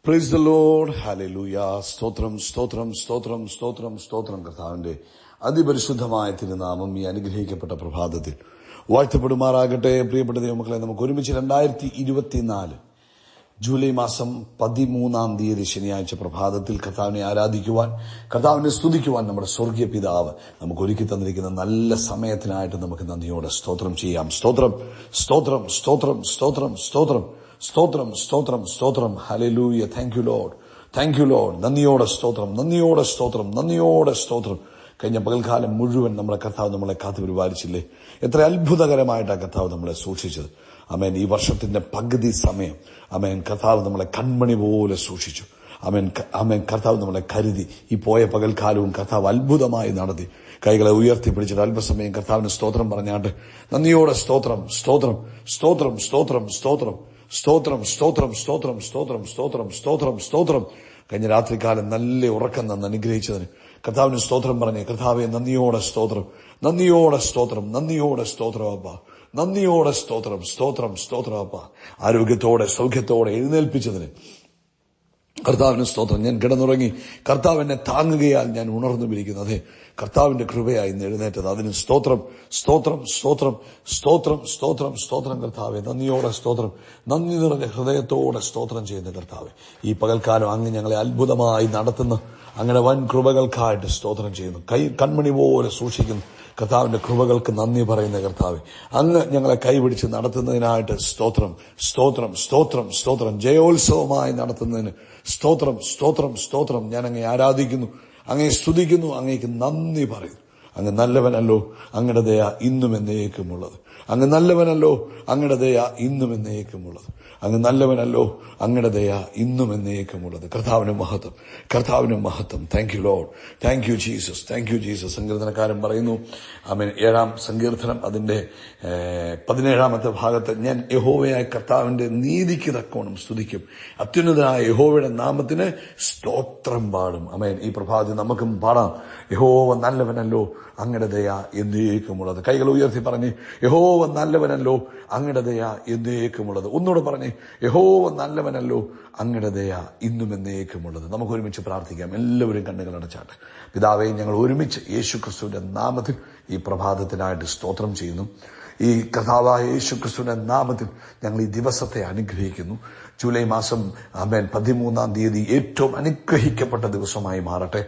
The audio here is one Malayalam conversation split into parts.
Praise the Lord. ഹല്ലേലൂയ. സ്തോത്രം സ്തോത്രം സ്തോത്രം സ്തോത്രം സ്തോത്രം. കർത്താവിന്റെ അതിപരിശുദ്ധമായ തിരുനാമം ഈ അനുഗ്രഹിക്കപ്പെട്ട പ്രഭാതത്തിൽ വാഴ്ത്തപ്പെടുമാറാകട്ടെ. പ്രിയപ്പെട്ട ദൈവമക്കളെ, നമുക്ക് ഒരുമിച്ച് 2024 ജൂലൈ മാസം 13 ശനിയാഴ്ച പ്രഭാതത്തിൽ കർത്താവിനെ ആരാധിക്കുവാൻ, കർത്താവിനെ സ്തുതിക്കുവാൻ നമ്മുടെ സ്വർഗീയ പിതാവ് നമുക്ക് ഒരുക്കി തന്നിരിക്കുന്ന നല്ല സമയത്തിനായിട്ട് നമുക്ക് നന്ദിയോടെ സ്തോത്രം ചെയ്യാം. സ്തോത്രം സ്തോത്രം സ്തോത്രം സ്തോത്രം സ്തോത്രം സ്തോത്രം സ്തോത്രം സ്തോത്രം. Hallelujah. Thank you Lord, thank you Lord. നന്ദിയോടെ സ്തോത്രം, നന്ദിയോടെ സ്തോത്രം, നന്ദിയോടെ സ്തോത്രം. കഴിഞ്ഞ പകൽക്കാലം മുഴുവൻ നമ്മുടെ കർത്താവ് നമ്മളെ കാത്തു പരിപാലിച്ചില്ലേ? എത്ര അത്ഭുതകരമായിട്ടാണ് കർത്താവ് നമ്മളെ സൂക്ഷിച്ചത്. അമേൻ. ഈ വർഷത്തിന്റെ പകുതി സമയം അമേൻ കർത്താവ് നമ്മളെ കൺമണി പോലെ സൂക്ഷിച്ചു. അമേൻ അമേൻ. കർത്താവ് നമ്മളെ കരുതി. ഈ പോയ പകൽക്കാലവും കർത്താവ് അത്ഭുതമായി നടത്തി. കൈകളെ ഉയർത്തിപ്പിടിച്ചിട്ട് അല്പസമയം കർത്താവിന് സ്തോത്രം പറഞ്ഞാണ്ട് നന്ദിയോടെ സ്തോത്രം സ്തോത്രം സ്തോത്രം സ്തോത്രം സ്തോത്രം സ്തോത്രം സ്തോത്രം സ്തോത്രം സ്തോത്രം സ്തോത്രം സ്തോത്രം സ്തോത്രം. കഴിഞ്ഞ രാത്രികാലം നല്ല ഉറക്കം തന്ന് അനുഗ്രഹിച്ചതിന് കർത്താവിന് സ്തോത്രം പറഞ്ഞേ. കർത്താവെ, നന്ദിയോടെ സ്തോത്രം, നന്ദിയോടെ സ്തോത്രം, നന്ദിയോടെ സ്തോത്രം അപ്പ, നന്ദിയോടെ സ്തോത്രം സ്തോത്രം സ്തോത്രം അപ്പ. ആരോഗ്യത്തോടെ സൗഖ്യത്തോടെ എഴുന്നേൽപ്പിച്ചതിന് കർത്താവിന് സ്തോത്രം. ഞാൻ കിടന്നുറങ്ങി, കർത്താവ് എന്നെ താങ്ങുകയാൽ ഞാൻ ഉണർന്നു വിളിക്കുന്നു. അതെ, കർത്താവിന്റെ കൃപയായി ഇന്ന് എഴുന്നേറ്റത്. അതിന് സ്തോത്രം സ്തോത്രം സ്തോത്രം സ്തോത്രം സ്തോത്രം സ്തോത്രം. കർത്താവെ, നന്ദിയോടെ സ്തോത്രം, നന്ദി നിറഞ്ഞ ഹൃദയത്തോടെ സ്തോത്രം ചെയ്യുന്ന കർത്താവെ, ഈ പകൽക്കാലം അങ്ങ് ഞങ്ങളെ അത്ഭുതമായി നടത്തുന്ന അങ്ങനെ വൻ കൃപകൾക്കായിട്ട് സ്തോത്രം ചെയ്യുന്നു. കൺമണി പോലെ സൂക്ഷിക്കുന്നു കർത്താവിന്റെ കൃപകൾക്ക് നന്ദി പറയുന്ന കർത്താവെ, അങ്ങ് ഞങ്ങളെ കൈപിടിച്ച് നടത്തുന്നതിനായിട്ട് സ്തോത്രം സ്തോത്രം സ്തോത്രം സ്തോത്രം. ജയോത്സവമായി നടത്തുന്നതിന് സ്തോത്രം സ്തോത്രം സ്തോത്രം. ഞാൻ അങ്ങേ ആരാധിക്കുന്നു, അങ്ങേ സ്തുതിക്കുന്നു, അങ്ങേക്ക് നന്ദി പറയുന്നു. അങ്ങ് നല്ലവനല്ലോ, അങ്ങയുടെ ദയ ഇന്നും എന്നേക്കുമുള്ളത്. അങ്ങ് നല്ലവനല്ലോ, അങ്ങയുടെ ദയ ഇന്നും എന്നേക്കുമുള്ളത്. അങ്ങ് നല്ലവനല്ലോ, അങ്ങയുടെ ദയ ഇന്നും എന്നേക്കുമുള്ളത്. കർത്താവിന് മഹത്വം, കർത്താവിന് മഹത്വം. Thank you Lord, thank you Jesus, thank you Jesus. സങ്കീർത്തനക്കാരൻ പറയുന്നു, ആമേൻ, 7-ാം സങ്കീർത്തനം അതിന്റെ 17-ാമത്തെ ഭാഗത്ത്, ഞാൻ യഹോവയായ കർത്താവിന്റെ നീതിക്ക് തക്കോണം സ്തുതിക്കും, അത്യുന്നതനായ യഹോവയുടെ നാമത്തിന് സ്തോത്രം പാടും. ആമേൻ. ഈ പ്രഭാതത്തിൽ നമുക്കും പാടാം, യഹോവ നല്ലവനല്ലോ, അങ്ങയുടെ ദയ എന്നേക്കുമുള്ളത്. കൈകൾ ഉയർത്തി പറഞ്ഞ്, യഹോവ നല്ലവനല്ലോ, അങ്ങയുടെ ദയ എന്നേക്കുമുള്ളത്. ഒന്നുകൂടെ പറഞ്ഞ്, യഹോവ നല്ലവനല്ലോ, അങ്ങയുടെ ദയ ഇന്നും എന്നേക്കുമുള്ളത്. നമുക്ക് ഒരുമിച്ച് പ്രാർത്ഥിക്കാം. എല്ലാവരും കണ്ണുകൾ അടച്ചാട്ടെ. പിതാവേ, ഞങ്ങൾ ഒരുമിച്ച് യേശുക്രിസ്തുവിന്റെ നാമത്തിൽ ഈ പ്രഭാതത്തിനായിട്ട് സ്തോത്രം ചെയ്യുന്നു. ഈ കർത്താവായ യേശുക്രിസ്തുവിന്റെ നാമത്തിൽ ഞങ്ങൾ ഈ ദിവസത്തെ അനുഗ്രഹിക്കുന്നു. ജൂലൈ മാസം ആമേൻ 13 ഏറ്റവും അനുഗ്രഹിക്കപ്പെട്ട ദിവസമായി മാറട്ടെ,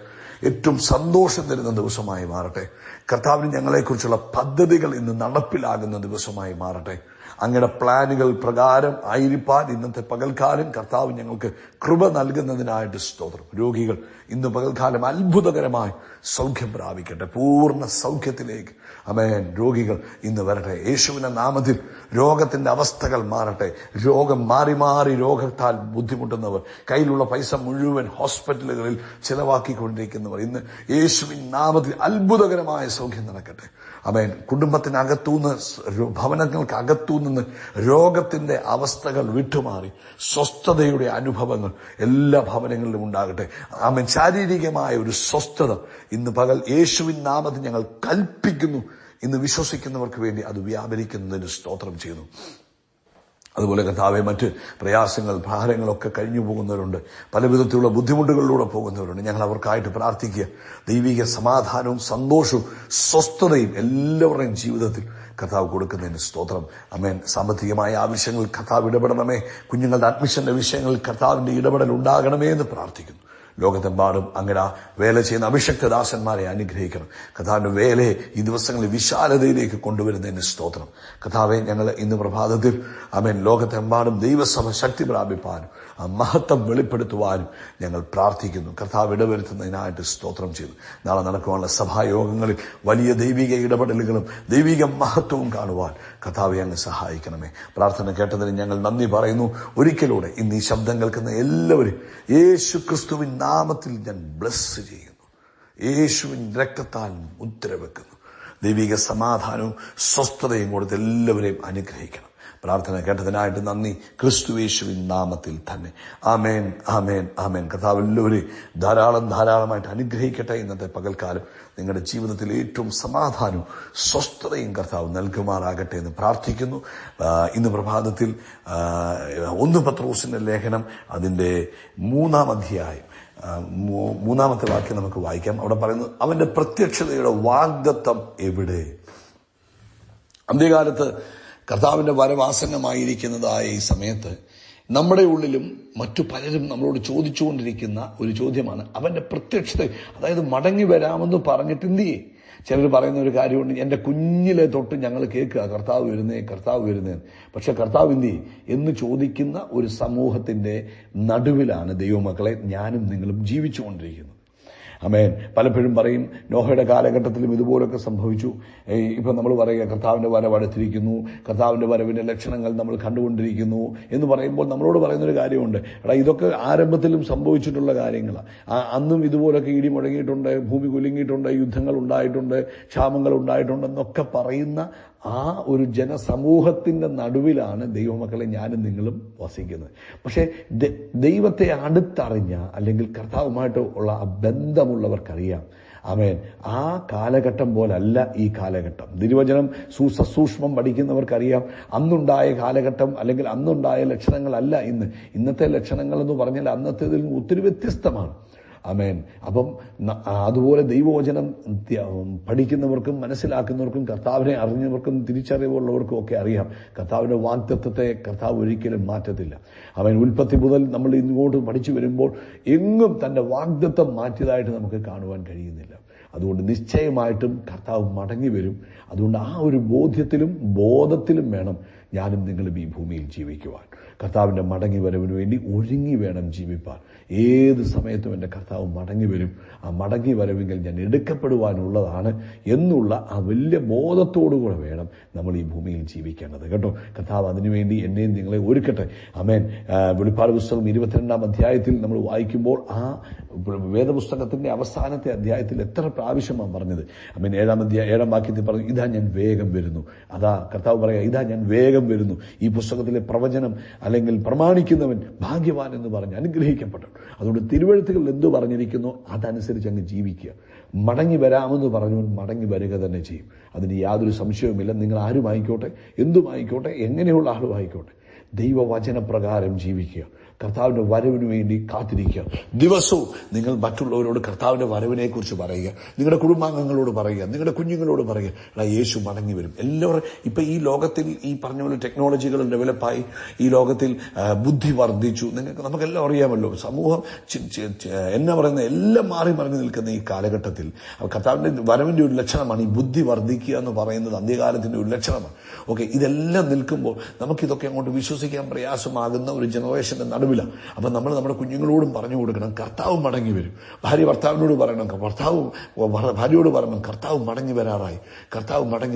ഏറ്റവും സന്തോഷം തരുന്ന ദിവസമായി മാറട്ടെ. കർത്താവിന് ഞങ്ങളെക്കുറിച്ചുള്ള പദ്ധതികൾ ഇന്ന് നടപ്പിലാകുന്ന ദിവസമായി മാറട്ടെ. അങ്ങയുടെ പ്ലാനുകൾ പ്രകാരം ആയിരിക്കാൻ ഇന്നത്തെ പകൽക്കാലം കർത്താവ് ഞങ്ങൾക്ക് കൃപ നൽകുന്നതിനായിട്ട് സ്തോത്രം. രോഗികൾ ഇന്ന് പകൽക്കാലം അത്ഭുതകരമായി സൗഖ്യം പ്രാപിക്കട്ടെ, പൂർണ്ണ സൗഖ്യത്തിലേക്ക് ആമേൻ. രോഗികൾ ഇന്ന് വരട്ടെ യേശുവിന്റെ നാമത്തിൽ. രോഗത്തിന്റെ അവസ്ഥകൾ മാറട്ടെ. രോഗം മാറി മാറി രോഗത്താൽ ബുദ്ധിമുട്ടുന്നവർ, കയ്യിലുള്ള പൈസ മുഴുവൻ ഹോസ്പിറ്റലുകളിൽ ചിലവാക്കിക്കൊണ്ടിരിക്കുന്നവർ, ഇന്ന് യേശുവിൻ നാമത്തിൽ അത്ഭുതകരമായ സൗഖ്യം നടക്കട്ടെ. ആമേൻ. കുടുംബത്തിനകത്തുനിന്ന്, ഭവനങ്ങൾക്ക് അകത്തുനിന്ന് രോഗത്തിന്റെ അവസ്ഥകൾ വിട്ടുമാറി സ്വസ്ഥതയുടെ അനുഭവങ്ങൾ എല്ലാ ഭവനങ്ങളിലും ഉണ്ടാകട്ടെ. ആമേൻ. ശാരീരികമായ ഒരു സ്വസ്ഥത ഇന്ന് പകൽ യേശുവിൻ നാമത്തിൽ ഞങ്ങൾ കൽപ്പിക്കുന്നു. ഇന്ന് വിശ്വസിക്കുന്നവർക്ക് വേണ്ടി അത് വ്യാപരിക്കുന്നതിന് സ്തോത്രം ചെയ്യുന്നു. അതുപോലെ കർത്താവെ, മറ്റ് പ്രയാസങ്ങൾ, ഭാരങ്ങളൊക്കെ കഴിഞ്ഞു പോകുന്നവരുണ്ട്, പല വിധത്തിലുള്ള ബുദ്ധിമുട്ടുകളിലൂടെ പോകുന്നവരുണ്ട്. ഞങ്ങൾ അവർക്കായിട്ട് പ്രാർത്ഥിക്കുക. ദൈവിക സമാധാനവും സന്തോഷവും സ്വസ്ഥതയും എല്ലാവരുടെയും ജീവിതത്തിൽ കർത്താവ് കൊടുക്കുന്നതിന് സ്തോത്രം. ആമേൻ. സാമ്പത്തികമായ ആവശ്യങ്ങൾ കർത്താവ് ഇടപെടണമേ. കുഞ്ഞുങ്ങളുടെ അഡ്മിഷന്റെ വിഷയങ്ങളിൽ കർത്താവിന്റെ ഇടപെടൽ ഉണ്ടാകണമേ എന്ന് പ്രാർത്ഥിക്കുന്നു. ലോകത്തെമ്പാടും അങ്ങനെ വേല ചെയ്യുന്ന അഭിഷക്തദാസന്മാരെ അനുഗ്രഹിക്കണം. കർത്താവിന്റെ വേലയെ ഈ ദിവസങ്ങളിൽ വിശാലതയിലേക്ക് കൊണ്ടുവരുന്നതിന് സ്തോത്രം. കർത്താവെ, ഞങ്ങൾ ഇന്ന് പ്രഭാതത്തിൽ ആമേൻ ലോകത്തെമ്പാടും ദൈവസഭ ശക്തി പ്രാപിപ്പാനും ആ മഹത്വം വെളിപ്പെടുത്തുവാനും ഞങ്ങൾ പ്രാർത്ഥിക്കുന്നു. കർത്താവ് ഇടവരുത്തുന്നതിനായിട്ട് സ്തോത്രം ചെയ്തു. നാളെ നടക്കുവാനുള്ള സഭായോഗങ്ങളിൽ വലിയ ദൈവിക ഇടപെടലുകളും ദൈവിക മഹത്വവും കാണുവാൻ കർത്താവെ അങ്ങ് സഹായിക്കണമേ. പ്രാർത്ഥന കേട്ടതിന് ഞങ്ങൾ നന്ദി പറയുന്നു. ഒരിക്കലൂടെ ഇന്ന് ഈ ശബ്ദം കേൾക്കുന്ന എല്ലാവരും യേശു ക്രിസ്തുവിൻ നാമത്തിൽ ഞാൻ ബ്ലസ് ചെയ്യുന്നു. യേശുവിൻ രക്തത്താൽ മുദ്ര വെക്കുന്നു. ദൈവിക സമാധാനവും സ്വസ്ഥതയും കൊടുത്ത് എല്ലാവരെയും അനുഗ്രഹിക്കണം. പ്രാർത്ഥന കേട്ടതിനായിട്ട് നന്ദി. ക്രിസ്തുയേശുവിൻ നാമത്തിൽ തന്നെ. ആമേൻ, ആമേൻ, ആമേൻ. കർത്താവ് എല്ലാവരെയും ധാരാളമായിട്ട് അനുഗ്രഹിക്കട്ടെ. ഇന്നത്തെ പകൽക്കാലം നിങ്ങളുടെ ജീവിതത്തിൽ ഏറ്റവും സമാധാനവും സ്വസ്ഥതയും കർത്താവ് നൽകുമാറാകട്ടെ എന്ന് പ്രാർത്ഥിക്കുന്നു. ഇന്ന് പ്രഭാതത്തിൽ 1 പത്രോസിന്റെ ലേഖനം അതിന്റെ 3-ാം അധ്യായം 3-ാമത്തെ വാക്യം നമുക്ക് വായിക്കാം. അവിടെ പറയുന്നത്, അവന്റെ പ്രത്യക്ഷതയുടെ വാഗ്ദത്തം എവിടെ? അന്ത്യകാലത്ത് കർത്താവിന്റെ വരവാസന്നമായിരിക്കുന്നതായ ഈ സമയത്ത് നമ്മുടെ ഉള്ളിലും മറ്റു പലരും നമ്മളോട് ചോദിച്ചുകൊണ്ടിരിക്കുന്ന ഒരു ചോദ്യമാണ് അവന്റെ പ്രത്യക്ഷത. അതായത് മടങ്ങി വരാമെന്ന് പറഞ്ഞിട്ട് എന്ത് ചെയ്യേ? ചിലർ പറയുന്ന ഒരു കാര്യമുണ്ട്, എന്റെ കുഞ്ഞിലെ തൊട്ട് ഞങ്ങൾ കേൾക്കുക കർത്താവ് വരുന്നേ. പക്ഷെ കർത്താവ് എന്ത് ചെയ്യും എന്ന് ചോദിക്കുന്ന ഒരു സമൂഹത്തിന്റെ നടുവിലാണ് ദൈവമക്കളെ ഞാനും നിങ്ങളും ജീവിച്ചുകൊണ്ടിരിക്കുന്നത്. ആമേൻ. പലപ്പോഴും പറയും നോഹയുടെ കാലഘട്ടത്തിലും ഇതുപോലൊക്കെ സംഭവിച്ചു. ഇപ്പൊ നമ്മൾ പറയുക കർത്താവിന്റെ വരവ് അടുത്തിരിക്കുന്നു, കർത്താവിന്റെ വരവിന്റെ ലക്ഷണങ്ങൾ നമ്മൾ കണ്ടുകൊണ്ടിരിക്കുന്നു എന്ന് പറയുമ്പോൾ നമ്മളോട് പറയുന്നൊരു കാര്യമുണ്ട്, ഇതൊക്കെ ആരംഭത്തിലും സംഭവിച്ചിട്ടുള്ള കാര്യങ്ങളാണ്. അന്നും ഇതുപോലൊക്കെ ഇടി മുഴങ്ങിയിട്ടുണ്ട്, ഭൂമി കുലുങ്ങിയിട്ടുണ്ട്, യുദ്ധങ്ങൾ ഉണ്ടായിട്ടുണ്ട്, ക്ഷാമങ്ങൾ ഉണ്ടായിട്ടുണ്ടെന്നൊക്കെ പറയുന്ന ആ ഒരു ജനസമൂഹത്തിന്റെ നടുവിലാണ് ദൈവമക്കളെ ഞാനും നിങ്ങളും വസിക്കുന്നത്. പക്ഷെ ദൈവത്തെ അടുത്തറിഞ്ഞ അല്ലെങ്കിൽ കർത്താവുമായിട്ട് ഉള്ള ആ ബന്ധമുള്ളവർക്കറിയാം, ആമേൻ, ആ കാലഘട്ടം പോലല്ല ഈ കാലഘട്ടം. തിരുവചനം സസൂക്ഷ്മം പഠിക്കുന്നവർക്കറിയാം അന്നുണ്ടായ കാലഘട്ടം അല്ലെങ്കിൽ അന്നുണ്ടായ ലക്ഷണങ്ങളല്ല ഇന്നത്തെ ലക്ഷണങ്ങൾ എന്ന് പറഞ്ഞാൽ അന്നത്തേതിൽ നിന്ന് ഒത്തിരി വ്യത്യസ്തമാണ്. ആമേൻ. അപ്പം അതുപോലെ ദൈവവചനം പഠിക്കുന്നവർക്കും മനസ്സിലാക്കുന്നവർക്കും കർത്താവിനെ അറിഞ്ഞവർക്കും തിരിച്ചറിവുള്ളവർക്കും ഒക്കെ അറിയാം കർത്താവിന്റെ വാഗ്ദത്തത്തെ കർത്താവ് ഒരിക്കലും മാറ്റത്തില്ല. ആമേൻ. ഉൽപ്പത്തി മുതൽ നമ്മൾ ഇങ്ങോട്ട് പഠിച്ചു വരുമ്പോൾ എങ്ങും തന്റെ വാഗ്ദത്തം മാറ്റിയതായിട്ട് നമുക്ക് കാണുവാൻ കഴിയുന്നില്ല. അതുകൊണ്ട് നിശ്ചയമായിട്ടും കർത്താവ് മടങ്ങി വരും. അതുകൊണ്ട് ആ ഒരു ബോധത്തിലും വേണം ഞാനും നിങ്ങളും ഈ ഭൂമിയിൽ ജീവിക്കുവാൻ. കർത്താവിന്റെ മടങ്ങി വരവിന് വേണ്ടി ഒരുങ്ങി വേണം ജീവിപ്പാൻ. ഏത് സമയത്തും എൻ്റെ കർത്താവ് മടങ്ങി വരും. ആ മടങ്ങി വരവെങ്കിൽ ഞാൻ എടുക്കപ്പെടുവാനുള്ളതാണ് എന്നുള്ള ആ വലിയ ബോധത്തോടുകൂടെ വേണം നമ്മൾ ഈ ഭൂമിയിൽ ജീവിക്കേണ്ടത് കേട്ടോ. കർത്താവ് അതിനുവേണ്ടി എന്നെയും നിങ്ങളെ ഒരുക്കട്ടെ. ആമേൻ. വെളിപ്പാട് പുസ്തകം 22-ാം അധ്യായത്തിൽ നമ്മൾ വായിക്കുമ്പോൾ ആ വേദപുസ്തകത്തിന്റെ അവസാനത്തെ അധ്യായത്തിൽ എത്ര പ്രാവശ്യമാണ് പറഞ്ഞത്? ആമേൻ. 7-ാം വാക്യത്തിൽ പറഞ്ഞു, ഇതാ ഞാൻ വേഗം വരുന്നു. അതാ കർത്താവ് പറയാ, ഇതാ ഞാൻ വേഗം വരുന്നു. ഈ പുസ്തകത്തിലെ പ്രവചനം അല്ലെങ്കിൽ പ്രമാണിക്കുന്നവൻ ഭാഗ്യവാൻ എന്ന് പറഞ്ഞ് അനുഗ്രഹിക്കപ്പെട്ടു. അതുകൊണ്ട് തിരുവെഴുത്തുകളിൽ എന്തു പറഞ്ഞിരിക്കുന്നു അതനുസരിച്ച് അങ്ങ് ജീവിക്കുക. മടങ്ങി വരാമെന്ന് പറഞ്ഞവൻ മടങ്ങി വരിക തന്നെ ചെയ്യും. അതിന് യാതൊരു സംശയവുമില്ല. നിങ്ങൾ ആരുമായിക്കോട്ടെ, എന്തുമായിക്കോട്ടെ, എങ്ങനെയുള്ള ആളുമായിക്കോട്ടെ, ദൈവവചനപ്രകാരം ജീവിക്കുക. കർത്താവിന്റെ വരവിന് വേണ്ടി കാത്തിരിക്കുക. ദിവസവും നിങ്ങൾ മറ്റുള്ളവരോട് കർത്താവിന്റെ വരവിനെ കുറിച്ച് പറയുക. നിങ്ങളുടെ കുടുംബാംഗങ്ങളോട് പറയുക, നിങ്ങളുടെ കുഞ്ഞുങ്ങളോട് പറയുക, യേശു മടങ്ങി വരും. എല്ലാവരും ഇപ്പൊ ഈ ലോകത്തിൽ ഈ പറഞ്ഞ പോലെ ടെക്നോളജികൾ ഡെവലപ്പായി, ഈ ലോകത്തിൽ ബുദ്ധി വർദ്ധിച്ചു. നമുക്കെല്ലാം അറിയാമല്ലോ. സമൂഹം എന്നാ പറയുന്നത് എല്ലാം മാറി മറിഞ്ഞു നിൽക്കുന്ന ഈ കാലഘട്ടത്തിൽ കർത്താവിന്റെ വരവിന്റെ ഒരു ലക്ഷണമാണ് ഈ ബുദ്ധി വർദ്ധിക്കുക എന്ന് പറയുന്നത്. അന്ത്യകാലത്തിന്റെ ഒരു ലക്ഷണമാണ്. ഓക്കെ, ഇതെല്ലാം നിൽക്കുമ്പോൾ നമുക്കിതൊക്കെ അങ്ങോട്ട് വിശ്വസിക്കാൻ പ്രയാസമാകുന്ന ഒരു ജനറേഷന്റെ നടുവിലാണ്. അപ്പൊ നമ്മൾ നമ്മുടെ കുഞ്ഞുങ്ങളോടും പറഞ്ഞു കൊടുക്കണം കർത്താവ് മടങ്ങി വരും. ഭാര്യ ഭർത്താവിനോട് പറയണം, ഭാര്യയോട് പറയണം കർത്താവ് മടങ്ങി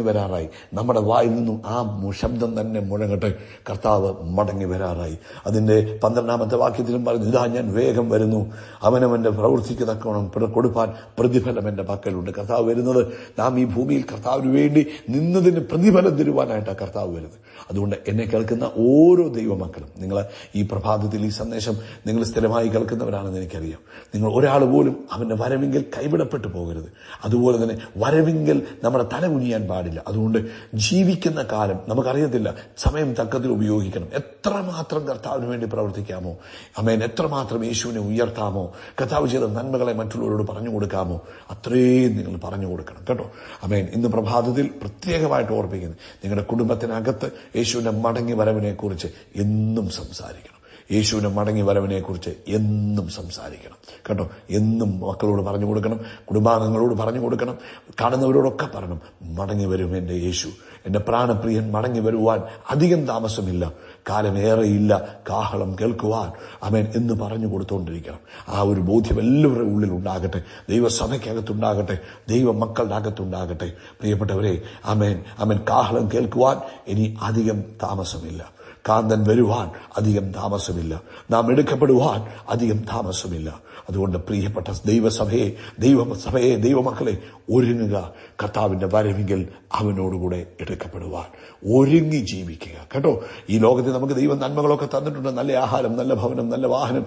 വരാറായി. നമ്മുടെ വായിൽ നിന്നും ആ ശബ്ദം തന്നെ മുഴങ്ങട്ടെ, കർത്താവ് മടങ്ങി വരാറായി. അതിന്റെ 12-ാമത്തെ വാക്യത്തിലും പറഞ്ഞു, ഇതാ ഞാൻ വേഗം വരുന്നു, അവനവന്റെ പ്രവൃത്തിക്ക് തക്കവണ്ണം കൊടുപ്പാൻ പ്രതിഫലം എന്റെ പക്കലുണ്ട്. കർത്താവ് വരുന്നത് നാം ഈ ഭൂമിയിൽ കർത്താവിന് വേണ്ടി നിന്നതിന് പ്രതിഫലം തരുവാനായിട്ടാണ് കർത്താവ് വരുന്നത്. അതുകൊണ്ട് എന്നെ കേൾക്കുന്ന ഓരോ ദൈവമക്കളും, നിങ്ങൾ ഈ പ്രഭാതത്തിൽ ഈ സന്ദേശം നിങ്ങൾ സ്ഥിരമായി കേൾക്കുന്നവരാണെന്ന് എനിക്കറിയാം. നിങ്ങൾ ഒരാൾ പോലും അവന്റെ വരവിങ്കിൽ കൈവിടപ്പെട്ടു പോകരുത്. അതുപോലെ തന്നെ വരവിങ്കിൽ നമ്മുടെ തല കുനിയാൻ പാടില്ല. അതുകൊണ്ട് ജീവിക്കുന്ന കാലം നമുക്കറിയത്തില്ല, സമയം തക്കത്തിൽ ഉപയോഗിക്കണം. എത്രമാത്രം കർത്താവിന് വേണ്ടി പ്രവർത്തിക്കാമോ, ആമേൻ, എത്രമാത്രം യേശുവിനെ ഉയർത്താമോ, കർത്താവ് ചെയ്ത നന്മകളെ മറ്റുള്ളവരോട് പറഞ്ഞു കൊടുക്കാമോ, അത്രയും നിങ്ങൾ പറഞ്ഞു കൊടുക്കണം കേട്ടോ. ആമേൻ. ഇന്ന് പ്രഭാതത്തിൽ പ്രത്യേകമായിട്ട് ഓർപ്പിക്കുന്നത്, നിങ്ങളുടെ കുടുംബത്തിനകത്ത് യേശുവിന്റെ മടങ്ങി വരവിനെ കുറിച്ച് എന്നും സംസാരിക്കണം. യേശുവിന്റെ മടങ്ങി വരവിനെ കുറിച്ച് എന്നും സംസാരിക്കണം കേട്ടോ. എന്നും മക്കളോട് പറഞ്ഞു കൊടുക്കണം, കുടുംബാംഗങ്ങളോട് പറഞ്ഞു കൊടുക്കണം, കാണുന്നവരോടൊക്കെ പറയണം, മടങ്ങി വരും എന്റെ യേശു, എന്റെ പ്രാണപ്രിയൻ മടങ്ങി വരുവാൻ അധികം താമസമില്ല, കാലമേറെയില്ല, കാഹളം കേൾക്കുവാൻ ആമേൻ എന്ന് പറഞ്ഞു കൊടുത്തുകൊണ്ടിരിക്കണം. ആ ഒരു ബോധ്യം എല്ലാവരുടെ ഉള്ളിൽ ഉണ്ടാകട്ടെ, ദൈവസഭയ്ക്കകത്തുണ്ടാകട്ടെ, ദൈവ മക്കളുടെ അകത്തുണ്ടാകട്ടെ. പ്രിയപ്പെട്ടവരെ, ആമേൻ, കാഹളം കേൾക്കുവാൻ ഇനി അധികം താമസമില്ല. കാന്തൻ വരുവാൻ അധികം താമസമില്ല. നാം എടുക്കപ്പെടുവാൻ അധികം താമസമില്ല. അതുകൊണ്ട് പ്രിയപ്പെട്ട ദൈവമക്കളെ ഒരുങ്ങുക. കർത്താവിന്റെ വരവെങ്കിൽ അവനോടുകൂടെ എടുക്കപ്പെടുവാൻ ഒരുങ്ങി ജീവിക്കുക കേട്ടോ. ഈ ലോകത്തിൽ നമുക്ക് ദൈവം നന്മകളൊക്കെ തന്നിട്ടുണ്ട്. നല്ല ആഹാരം, നല്ല ഭവനം, നല്ല വാഹനം,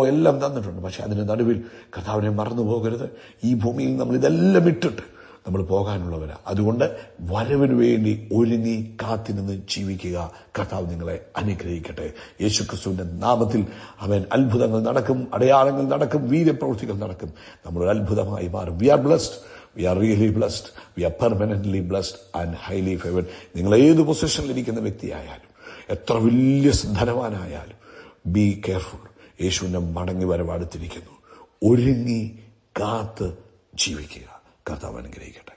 എല്ലാം തന്നിട്ടുണ്ട്. പക്ഷെ അതിന് നടുവിൽ കർത്താവിനെ മറന്നു പോകരുത്. ഈ ഭൂമിയിൽ നമ്മൾ ഇതെല്ലാം ഇട്ടിട്ട് നമ്മൾ പോകാനുള്ളവരാ. അതുകൊണ്ട് വരവിന് വേണ്ടി ഒരുങ്ങി കാത്തിരുന്ന് ജീവിക്കുക. കർത്താവ് നിങ്ങളെ അനുഗ്രഹിക്കട്ടെ. യേശുക്രിസ്തുവിന്റെ നാമത്തിൽ അവൻ അത്ഭുതങ്ങൾ നടക്കും, അടയാളങ്ങൾ നടക്കും, വീര്യപ്രവൃത്തികൾ നടക്കും. നമ്മളൊരു അത്ഭുതമായി മാറും. We are blessed. We are really blessed. We are permanently blessed and highly favored. നിങ്ങൾ ഏത് പൊസിഷനിൽ ഇരിക്കുന്ന വ്യക്തിയായാലും, എത്ര വലിയ ധനവാനായാലും, ബി കെയർഫുൾ. യേശുവിന്റെ മടങ്ങി വരവ് അടുത്തിരിക്കുന്നു. ഒരുങ്ങി കാത്ത് ജീവിക്കുക. കർത്താവ് അനുഗ്രഹിക്കട്ടെ.